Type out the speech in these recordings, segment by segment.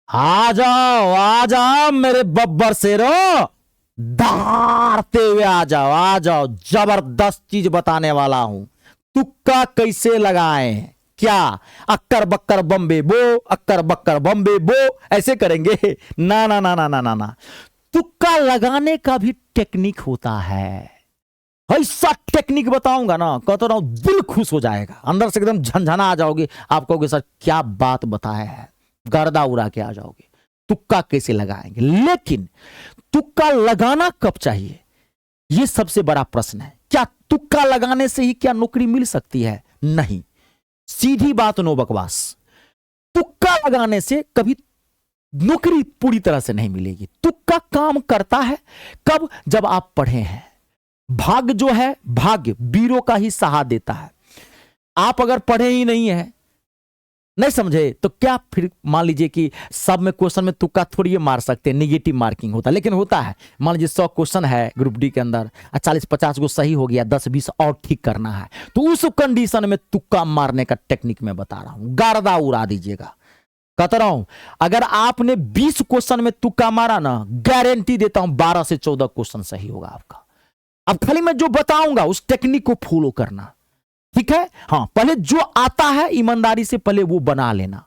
आ जाओ मेरे बब्बर शेरो, दहाड़ते हुए आ जाओ, जबरदस्त चीज बताने वाला हूं। तुक्का कैसे लगाएं, क्या अक्कर बक्कर बम्बे बो, अक्कर बक्कर बम्बे बो ऐसे करेंगे? ना ना ना ना ना ना ना, तुक्का लगाने का भी टेक्निक होता है। ऐसा टेक्निक बताऊंगा ना, कहता रहा हूं दिल खुश हो जाएगा, अंदर से एकदम झंझना आ जाओगे। आप कहोगे सर क्या बात बताया है, गर्दा उड़ा के आ जाओगे। तुक्का कैसे लगाएंगे, लेकिन तुक्का लगाना कब चाहिए, यह सबसे बड़ा प्रश्न है। क्या तुक्का लगाने से ही क्या नौकरी मिल सकती है? नहीं, सीधी बात, नो बकवास। तुक्का लगाने से कभी नौकरी पूरी तरह से नहीं मिलेगी। तुक्का काम करता है कब, जब आप पढ़े हैं। भाग्य जो है, भाग्य वीरों का ही सहारा देता है। आप अगर पढ़े ही नहीं है, नहीं समझे, तो क्या फिर मान लीजिए कि सब में क्वेश्चन में तुक्का थोड़ी मार सकते हैं, निगेटिव मार्किंग होता है। लेकिन होता है, मान लीजिए 100 क्वेश्चन है ग्रुप डी के अंदर, 40-50 को सही हो गया, 10-20 और ठीक करना है, तो उस कंडीशन में तुक्का मारने का टेक्निक मैं बता रहा हूं, गर्दा उड़ा दीजिएगा। कहता रहा हूं, अगर आपने 20 क्वेश्चन में तुक्का मारा ना, गारंटी देता हूं 12 से 14 क्वेश्चन सही होगा आपका। अब खाली मैं जो बताऊंगा उस टेक्निक को फॉलो करना, ठीक है? हाँ, पहले जो आता है ईमानदारी से पहले वो बना लेना,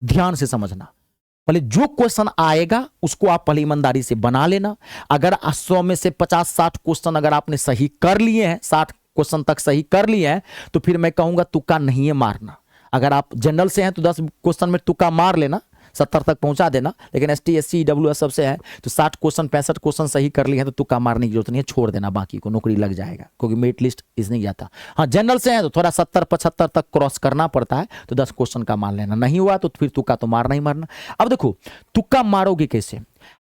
ध्यान से समझना। पहले जो क्वेश्चन आएगा उसको आप पहले ईमानदारी से बना लेना। अगर 100 में से 50-60 क्वेश्चन अगर आपने सही कर लिए हैं, 60 क्वेश्चन तक सही कर लिए हैं, तो फिर मैं कहूंगा तुक्का नहीं है मारना। अगर आप जनरल से हैं तो 10 क्वेश्चन में तुक्का मार लेना, 70 तक पहुंचा देना। लेकिन ST SC EWS सबसे है तो 60 क्वेश्चन 65 क्वेश्चन सही कर लिए हैं तो तुक्का मारने की जरूरत नहीं है, छोड़ देना, बाकी को नौकरी लग जाएगा, क्योंकि मेरिट लिस्ट इस नहीं जाता। हाँ, जनरल से है तो थोड़ा 70-75 तक क्रॉस करना पड़ता है, तो 10 क्वेश्चन का मान लेना। नहीं हुआ तो फिर तुक्का तो मारना ही मारना। अब देखो तुक्का मारोगे कैसे,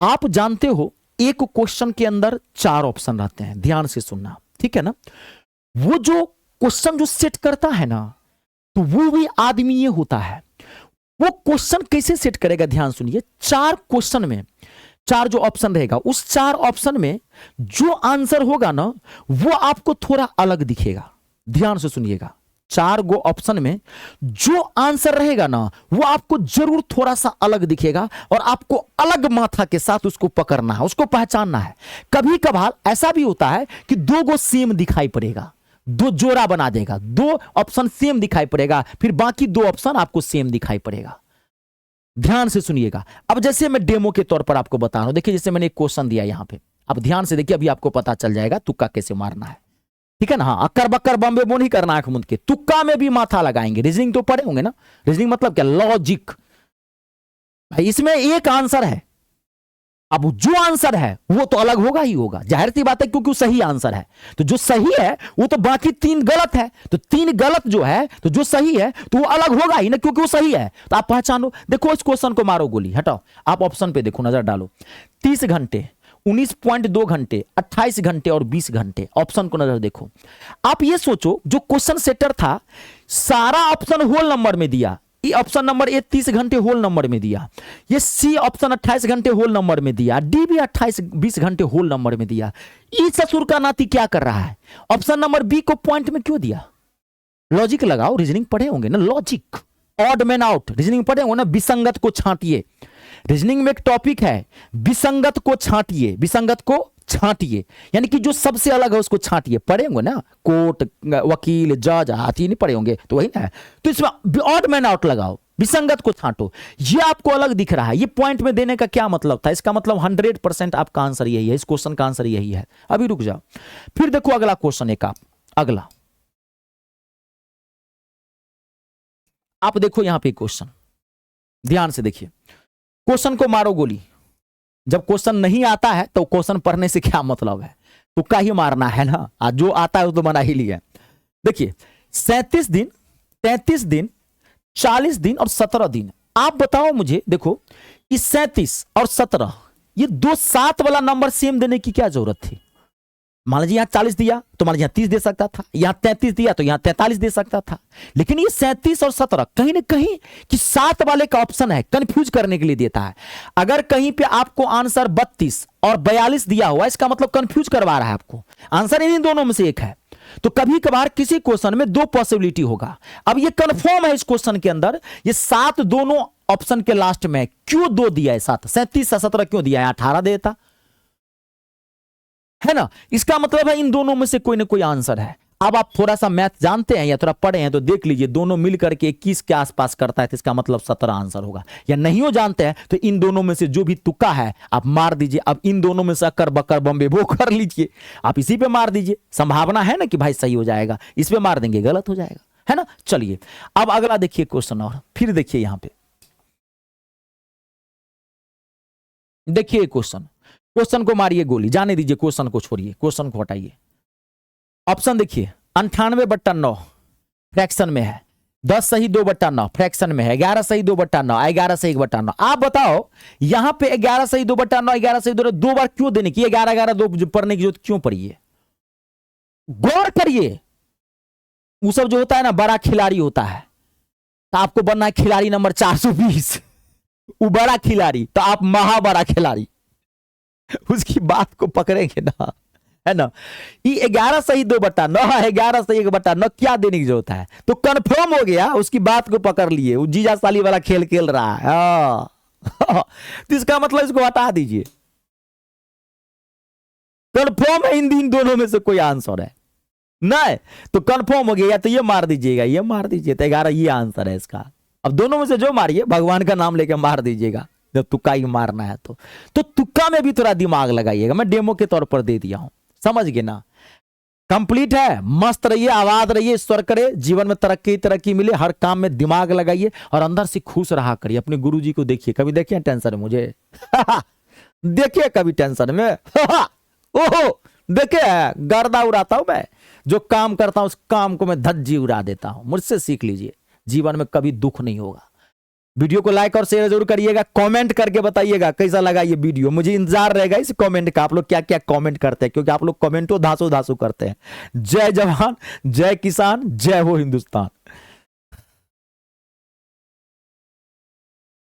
आप जानते हो एक क्वेश्चन के अंदर 4 ऑप्शन रहते हैं, ध्यान से सुनना, ठीक है ना? वो जो क्वेश्चन जो सेट करता है ना, तो वो भी आदमी ये होता है। वो क्वेश्चन कैसे सेट करेगा, ध्यान सुनिए। 4 क्वेश्चन में 4 जो ऑप्शन रहेगा, उस 4 ऑप्शन में जो आंसर होगा ना, वो आपको थोड़ा अलग दिखेगा। ध्यान से सुनिएगा, 4 गो ऑप्शन में जो आंसर रहेगा ना, वो आपको जरूर थोड़ा सा अलग दिखेगा, और आपको अलग माथा के साथ उसको पकड़ना है, उसको पहचानना है। कभी कभार ऐसा भी होता है कि 2 गो सेम दिखाई पड़ेगा, 2 जोड़ा बना देगा, 2 ऑप्शन सेम दिखाई पड़ेगा, फिर बाकी 2 ऑप्शन आपको सेम दिखाई पड़ेगा। ध्यान से सुनिएगा। अब जैसे मैं डेमो के तौर पर आपको बता रहा हूं, देखिए जैसे मैंने एक क्वेश्चन दिया यहां पे, अब ध्यान से देखिए, अभी आपको पता चल जाएगा तुक्का कैसे मारना है, ठीक है ना? हाँ, अक्कर बक्कर बम्बे बो नहीं करना आंख मूंद के, तुक्का में भी माथा लगाएंगे। रीजनिंग तो पढ़े होंगे ना, रीजनिंग मतलब क्या, लॉजिक। भाई इसमें एक आंसर है, अब जो आंसर है वो तो अलग होगा ही होगा, जाहिर सी बात है, क्योंकि वो सही आंसर है। तो जो सही है वो तो बाकी 3 गलत है, तो 3 गलत जो है, तो जो सही है तो वो अलग होगा ही ना, क्योंकि वो सही है। तो आप पहचानो, देखो इस क्वेश्चन को मारो गोली, हटाओ, आप ऑप्शन पे देखो, नजर डालो। 30 घंटे, 19.2 घंटे, 28 घंटे और 20 घंटे, ऑप्शन को नजर देखो। आप ये सोचो, जो क्वेश्चन सेटर था सारा ऑप्शन होल नंबर में दिया। ई ऑप्शन नंबर ए 30 घंटे होल नंबर में दिया, ये सी ऑप्शन 28 घंटे होल नंबर में दिया, डी भी 28-20 घंटे होल नंबर में दिया। ई ससुर का नाती क्या कर रहा है, ऑप्शन नंबर बी को पॉइंट में क्यों दिया? लॉजिक लगाओ, रीजनिंग पढ़े होंगे ना, logic, odd man out, reasoning पढ़े होंगे ना, विसंगत को छांटिए। रीजनिंग में एक टॉपिक है, विसंगत को छांटिए, विसंगत को छांटिए, यानी कि जो सबसे अलग है उसको छांटिए। पढ़े होंगे ना, कोर्ट, वकील, जज, हाथी नहीं पढ़े होंगे, तो वही ना। तो इसमें ऑड मैन आउट लगाओ, विसंगत को छांटो। ये आपको अलग दिख रहा है, ये पॉइंट में देने का क्या मतलब था? इसका मतलब 100% आपका आंसर यही है, इस क्वेश्चन का आंसर यही है। अभी रुक जाओ, फिर देखो अगला क्वेश्चन, एक अगला आप देखो यहां पे क्वेश्चन, ध्यान से देखिए, क्वेश्चन को मारो गोली। जब क्वेश्चन नहीं आता है तो क्वेश्चन पढ़ने से क्या मतलब है, तुक्का ही मारना है ना, आज जो आता है वो तो बना ही लिया। देखिए 37 दिन, 33 दिन, 40 दिन और 17 दिन, आप बताओ मुझे। देखो इस 37 और 17, ये 2 7 वाला नंबर सेम देने की क्या जरूरत थी? मान लीजिए यहां 40 दिया तो मान लीजिए यहां 30 दे सकता था, यहां 33 दिया तो यहां 43 दे सकता था। लेकिन ये 37 और 17 कहीं ना कहीं कि 7 वाले का ऑप्शन है, कंफ्यूज करने के लिए देता है। अगर कहीं पे आपको आंसर 32 और 42 दिया हुआ, इसका मतलब कंफ्यूज करवा रहा है आपको, आंसर इन्हीं दोनों में से एक है। तो कभी कभार किसी क्वेश्चन में 2 पॉसिबिलिटी होगा। अब ये कंफर्म है इस क्वेश्चन के अंदर, ये 7 दोनों ऑप्शन के लास्ट में क्यों 2 दिया है? 7 37 17 क्यों दिया है? 18 देता है ना। इसका मतलब है इन दोनों में से कोई ना कोई आंसर है। अब आप थोड़ा सा मैथ जानते हैं या थोड़ा पढ़े हैं तो देख लीजिए, दोनों मिलकर के 21 के आसपास करता है, तो इसका मतलब 17 आंसर होगा। या नहीं हो जानते हैं तो इन दोनों में से जो भी तुक्का है आप मार दीजिए। अब इन दोनों में से अक्कर बक्कर बम्बे वो कर लीजिए, आप इसी पे मार दीजिए। संभावना है ना कि भाई सही हो जाएगा, इस पे मार देंगे गलत हो जाएगा, है ना। चलिए अब अगला देखिए क्वेश्चन, और फिर देखिए यहां पे देखिए क्वेश्चन को मारिए गोली, जाने दीजिए, क्वेश्चन को छोड़िए, क्वेश्चन को हटाइए। ऑप्शन देखिए 98/9 फ्रैक्शन में है, 10 सही 2/9 फ्रैक्शन में है, 11 सही 2/9, 11 सही 1/9। आप बताओ यहां पे 11 सही 2/9, 11 सही 2, 2 बार क्यों देने की? 11 11 2 पढ़ने की जरूरत क्यों पड़ी है? गौर करिए। वो सब जो होता है ना बड़ा खिलाड़ी होता है, तो आपको बनना है खिलाड़ी नंबर 420, वो बड़ा खिलाड़ी, तो आप महाबड़ा खिलाड़ी, उसकी बात को पकड़ेंगे ना, है ना। ये 11 सही 2/9 है, 11 सही 1/9, क्या देने की जरूरत है? तो कंफर्म हो गया, उसकी बात को पकड़ लिए, वो जीजा साली वाला खेल खेल रहा है। तो इसका मतलब इसको हटा दीजिए, कंफर्म है इन दोनों में से कोई आंसर है नहीं, तो कंफर्म हो गया, या तो ये मार दीजिएगा, ये मार दीजिए, तो 11 ये आंसर है इसका। अब दोनों में से जो मारिए, भगवान का नाम लेके मार दीजिएगा, जब तुक्का ही मारना है तो तुक्का में भी थोड़ा दिमाग लगाइएगा। मैं डेमो के तौर पर दे दिया हूं, समझ गए ना। कंप्लीट है, मस्त रहिए, आबाद रहिए, ईश्वर करे जीवन में तरक्की मिले, हर काम में दिमाग लगाइए और अंदर से खुश रहा करिए। अपने गुरुजी को देखिए, कभी देखिए टेंशन में मुझे देखिए कभी टेंशन में ओहो देखिए गर्दा उड़ाता हूं मैं, जो काम करता हूं उस काम को मैं धज्जी उड़ा देता हूं। मुझसे सीख लीजिए, जीवन में कभी दुख नहीं होगा। वीडियो को लाइक और शेयर जरूर करिएगा, कमेंट करके बताइएगा कैसा लगा ये वीडियो। मुझे इंतजार रहेगा इस कमेंट का, आप लोग क्या क्या कमेंट करते हैं, क्योंकि आप लोग कमेंटो धासो धासो करते हैं। जय जवान, जय किसान, जय हो हिंदुस्तान।